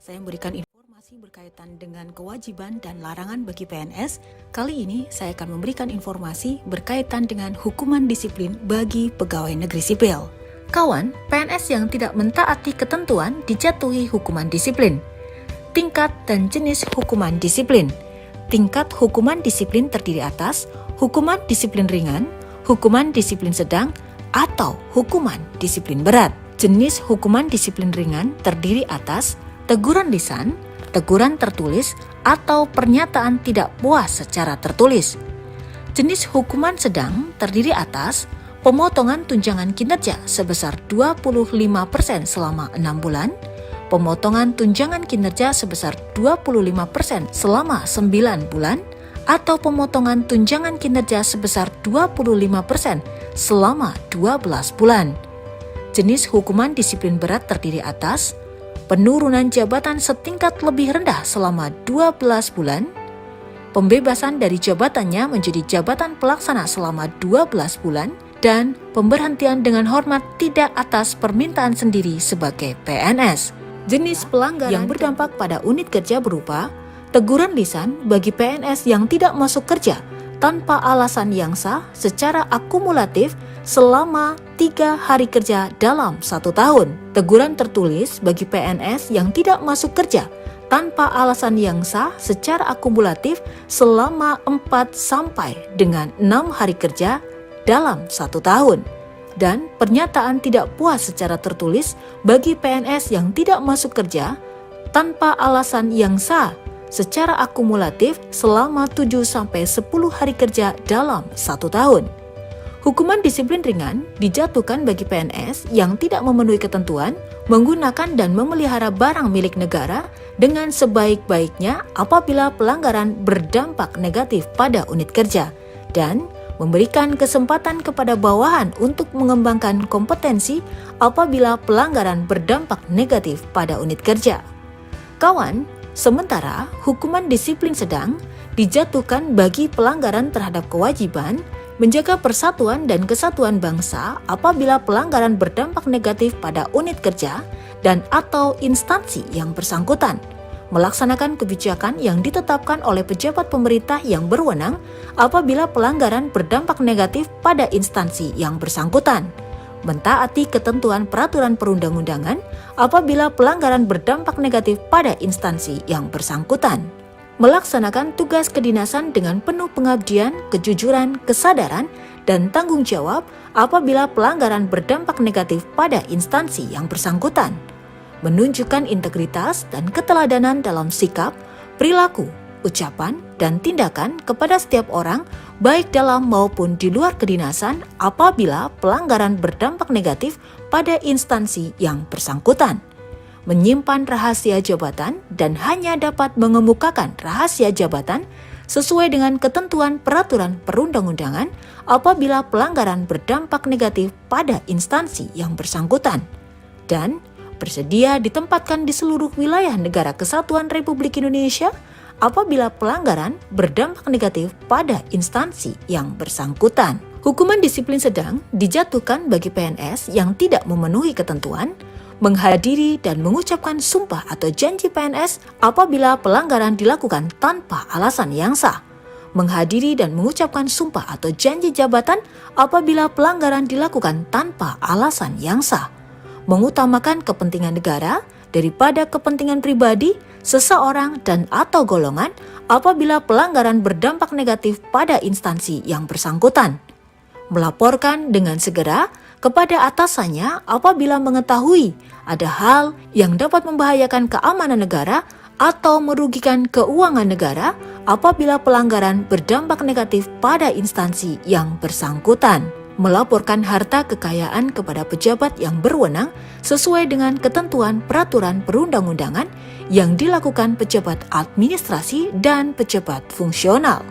Saya memberikan informasi berkaitan dengan kewajiban dan larangan bagi PNS. Kali ini saya akan memberikan informasi berkaitan dengan hukuman disiplin bagi pegawai negeri sipil. Kawan, PNS yang tidak mentaati ketentuan dijatuhi hukuman disiplin. Tingkat dan jenis hukuman disiplin. Tingkat hukuman disiplin terdiri atas hukuman disiplin ringan, hukuman disiplin sedang, atau hukuman disiplin berat. Jenis hukuman disiplin ringan terdiri atas teguran lisan, teguran tertulis, atau pernyataan tidak puas secara tertulis. Jenis hukuman sedang terdiri atas pemotongan tunjangan kinerja sebesar 25% selama 6 bulan, pemotongan tunjangan kinerja sebesar 25% selama 9 bulan, atau pemotongan tunjangan kinerja sebesar 25% selama 12 bulan. Jenis hukuman disiplin berat terdiri atas penurunan jabatan setingkat lebih rendah selama 12 bulan, pembebasan dari jabatannya menjadi jabatan pelaksana selama 12 bulan, dan pemberhentian dengan hormat tidak atas permintaan sendiri sebagai PNS. Jenis pelanggaran yang berdampak pada unit kerja berupa teguran lisan bagi PNS yang tidak masuk kerja tanpa alasan yang sah secara akumulatif selama 3 hari kerja dalam 1 tahun. Teguran tertulis bagi PNS yang tidak masuk kerja tanpa alasan yang sah secara akumulatif selama 4 sampai dengan 6 hari kerja dalam 1 tahun. Dan pernyataan tidak puas secara tertulis bagi PNS yang tidak masuk kerja tanpa alasan yang sah secara akumulatif selama 7 sampai 10 hari kerja dalam 1 tahun. Hukuman disiplin ringan dijatuhkan bagi PNS yang tidak memenuhi ketentuan menggunakan dan memelihara barang milik negara dengan sebaik-baiknya apabila pelanggaran berdampak negatif pada unit kerja, dan memberikan kesempatan kepada bawahan untuk mengembangkan kompetensi apabila pelanggaran berdampak negatif pada unit kerja. Kawan, sementara hukuman disiplin sedang dijatuhkan bagi pelanggaran terhadap kewajiban menjaga persatuan dan kesatuan bangsa apabila pelanggaran berdampak negatif pada unit kerja dan atau instansi yang bersangkutan, melaksanakan kebijakan yang ditetapkan oleh pejabat pemerintah yang berwenang apabila pelanggaran berdampak negatif pada instansi yang bersangkutan, mentaati ketentuan peraturan perundang-undangan apabila pelanggaran berdampak negatif pada instansi yang bersangkutan, melaksanakan tugas kedinasan dengan penuh pengabdian, kejujuran, kesadaran, dan tanggung jawab apabila pelanggaran berdampak negatif pada instansi yang bersangkutan, menunjukkan integritas dan keteladanan dalam sikap, perilaku, ucapan, dan tindakan kepada setiap orang baik dalam maupun di luar kedinasan apabila pelanggaran berdampak negatif pada instansi yang bersangkutan, menyimpan rahasia jabatan dan hanya dapat mengemukakan rahasia jabatan sesuai dengan ketentuan peraturan perundang-undangan apabila pelanggaran berdampak negatif pada instansi yang bersangkutan, dan bersedia ditempatkan di seluruh wilayah negara kesatuan Republik Indonesia apabila pelanggaran berdampak negatif pada instansi yang bersangkutan. Hukuman disiplin sedang dijatuhkan bagi PNS yang tidak memenuhi ketentuan menghadiri dan mengucapkan sumpah atau janji PNS apabila pelanggaran dilakukan tanpa alasan yang sah, menghadiri dan mengucapkan sumpah atau janji jabatan apabila pelanggaran dilakukan tanpa alasan yang sah, mengutamakan kepentingan negara daripada kepentingan pribadi seseorang dan atau golongan apabila pelanggaran berdampak negatif pada instansi yang bersangkutan, melaporkan dengan segera kepada atasannya apabila mengetahui ada hal yang dapat membahayakan keamanan negara atau merugikan keuangan negara apabila pelanggaran berdampak negatif pada instansi yang bersangkutan, melaporkan harta kekayaan kepada pejabat yang berwenang sesuai dengan ketentuan peraturan perundang-undangan yang dilakukan pejabat administrasi dan pejabat fungsional.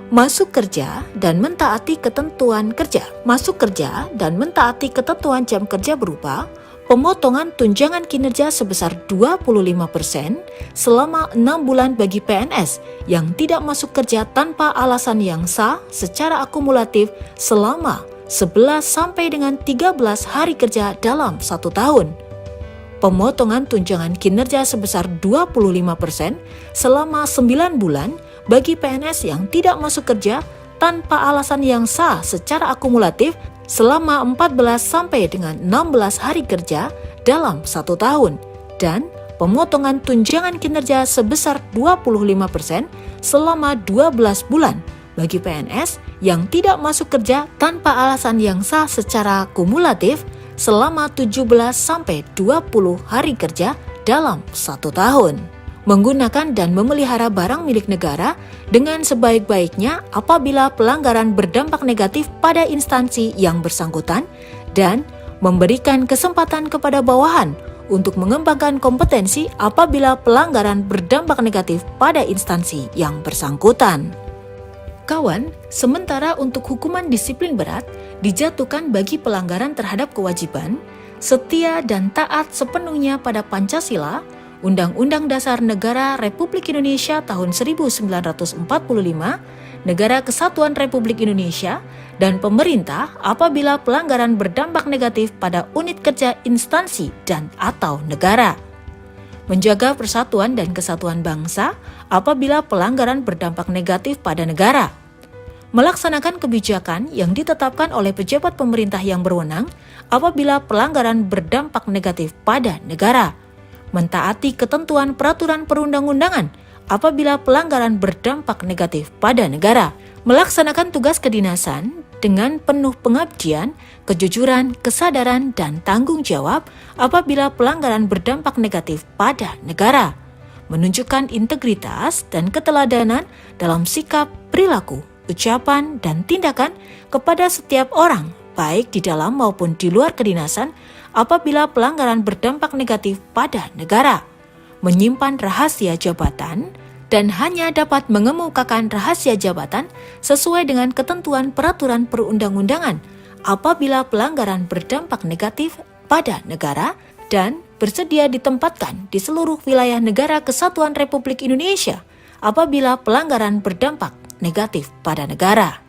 Masuk kerja dan mentaati ketentuan kerja. Masuk kerja dan mentaati ketentuan jam kerja berupa pemotongan tunjangan kinerja sebesar 25% selama 6 bulan bagi PNS yang tidak masuk kerja tanpa alasan yang sah secara akumulatif selama 11 sampai dengan 13 hari kerja dalam 1 tahun. pemotongan tunjangan kinerja sebesar 25% selama 9 bulan bagi PNS yang tidak masuk kerja tanpa alasan yang sah secara akumulatif selama 14 sampai dengan 16 hari kerja dalam 1 tahun, dan pemotongan tunjangan kinerja sebesar 25% selama 12 bulan bagi PNS yang tidak masuk kerja tanpa alasan yang sah secara kumulatif selama 17 sampai 20 hari kerja dalam 1 tahun. Menggunakan dan memelihara barang milik negara dengan sebaik-baiknya apabila pelanggaran berdampak negatif pada instansi yang bersangkutan, dan memberikan kesempatan kepada bawahan untuk mengembangkan kompetensi apabila pelanggaran berdampak negatif pada instansi yang bersangkutan. Kawan, sementara untuk hukuman disiplin berat dijatuhkan bagi pelanggaran terhadap kewajiban setia dan taat sepenuhnya pada Pancasila, Undang-Undang Dasar Negara Republik Indonesia tahun 1945, Negara Kesatuan Republik Indonesia, dan pemerintah apabila pelanggaran berdampak negatif pada unit kerja instansi dan atau negara. Menjaga persatuan dan kesatuan bangsa apabila pelanggaran berdampak negatif pada negara. Melaksanakan kebijakan yang ditetapkan oleh pejabat pemerintah yang berwenang apabila pelanggaran berdampak negatif pada negara. Mentaati ketentuan peraturan perundang-undangan apabila pelanggaran berdampak negatif pada negara. Melaksanakan tugas kedinasan dengan penuh pengabdian, kejujuran, kesadaran, dan tanggung jawab apabila pelanggaran berdampak negatif pada negara. Menunjukkan integritas dan keteladanan dalam sikap, perilaku, ucapan, dan tindakan kepada setiap orang, baik di dalam maupun di luar kedinasan apabila pelanggaran berdampak negatif pada negara. Menyimpan rahasia jabatan dan hanya dapat mengemukakan rahasia jabatan sesuai dengan ketentuan peraturan perundang-undangan apabila pelanggaran berdampak negatif pada negara, dan bersedia ditempatkan di seluruh wilayah negara Kesatuan Republik Indonesia apabila pelanggaran berdampak negatif pada negara.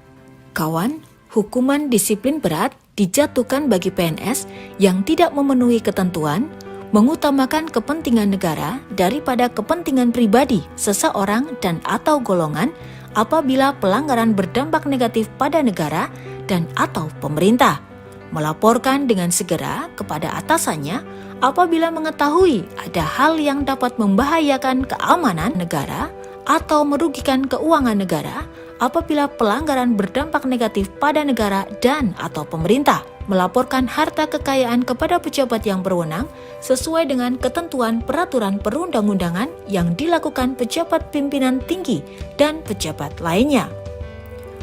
Kawan, hukuman disiplin berat dijatuhkan bagi PNS yang tidak memenuhi ketentuan, mengutamakan kepentingan negara daripada kepentingan pribadi seseorang dan atau golongan apabila pelanggaran berdampak negatif pada negara dan atau pemerintah. Melaporkan dengan segera kepada atasannya apabila mengetahui ada hal yang dapat membahayakan keamanan negara atau merugikan keuangan negara apabila pelanggaran berdampak negatif pada negara dan atau pemerintah. Melaporkan harta kekayaan kepada pejabat yang berwenang sesuai dengan ketentuan peraturan perundang-undangan yang dilakukan pejabat pimpinan tinggi dan pejabat lainnya.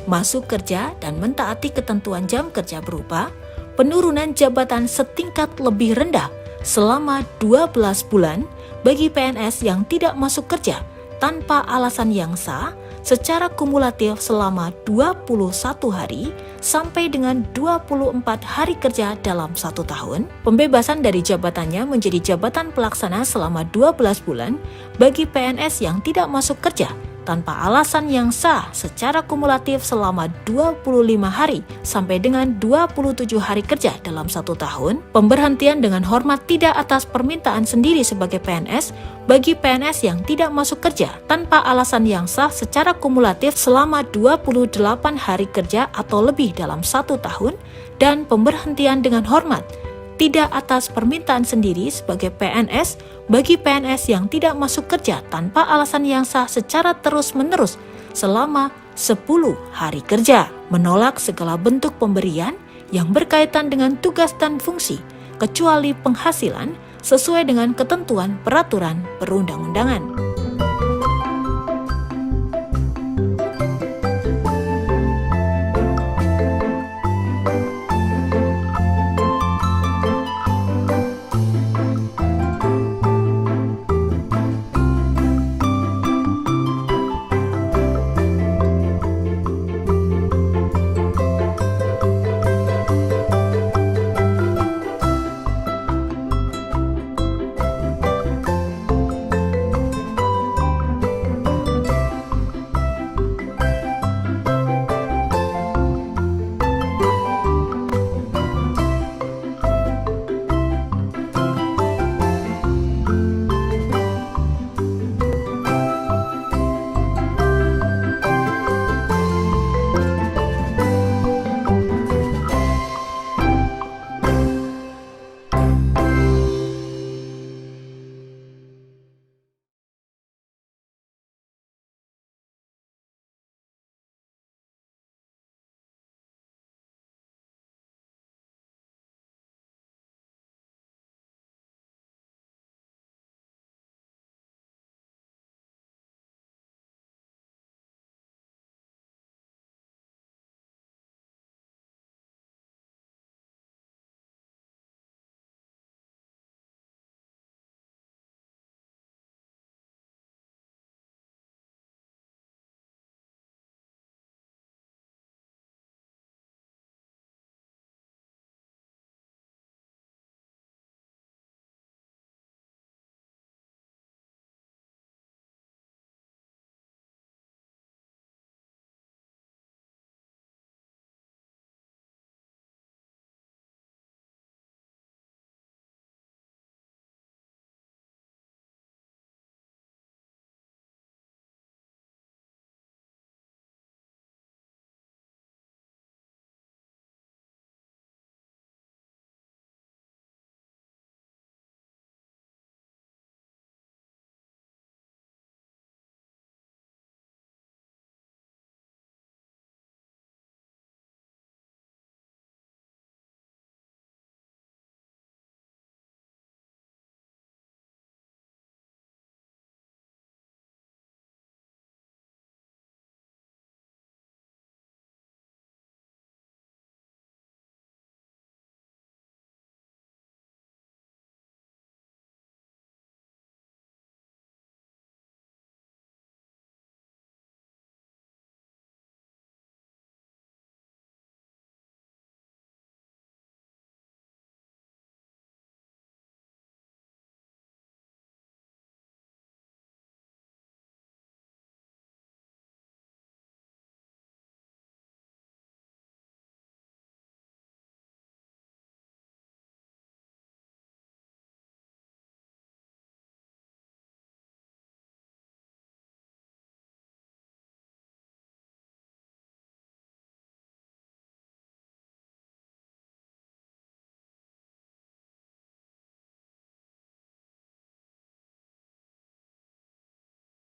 Masuk kerja dan mentaati ketentuan jam kerja berupa penurunan jabatan setingkat lebih rendah selama 12 bulan bagi PNS yang tidak masuk kerja tanpa alasan yang sah secara kumulatif selama 21 hari sampai dengan 24 hari kerja dalam 1 tahun, pembebasan dari jabatannya menjadi jabatan pelaksana selama 12 bulan bagi PNS yang tidak masuk kerja tanpa alasan yang sah secara kumulatif selama 25 hari sampai dengan 27 hari kerja dalam 1 tahun, pemberhentian dengan hormat tidak atas permintaan sendiri sebagai PNS bagi PNS yang tidak masuk kerja tanpa alasan yang sah secara kumulatif selama 28 hari kerja atau lebih dalam 1 tahun, dan pemberhentian dengan hormat tidak atas permintaan sendiri sebagai PNS bagi PNS yang tidak masuk kerja tanpa alasan yang sah secara terus-menerus selama 10 hari kerja. Menolak segala bentuk pemberian yang berkaitan dengan tugas dan fungsi kecuali penghasilan sesuai dengan ketentuan peraturan perundang-undangan.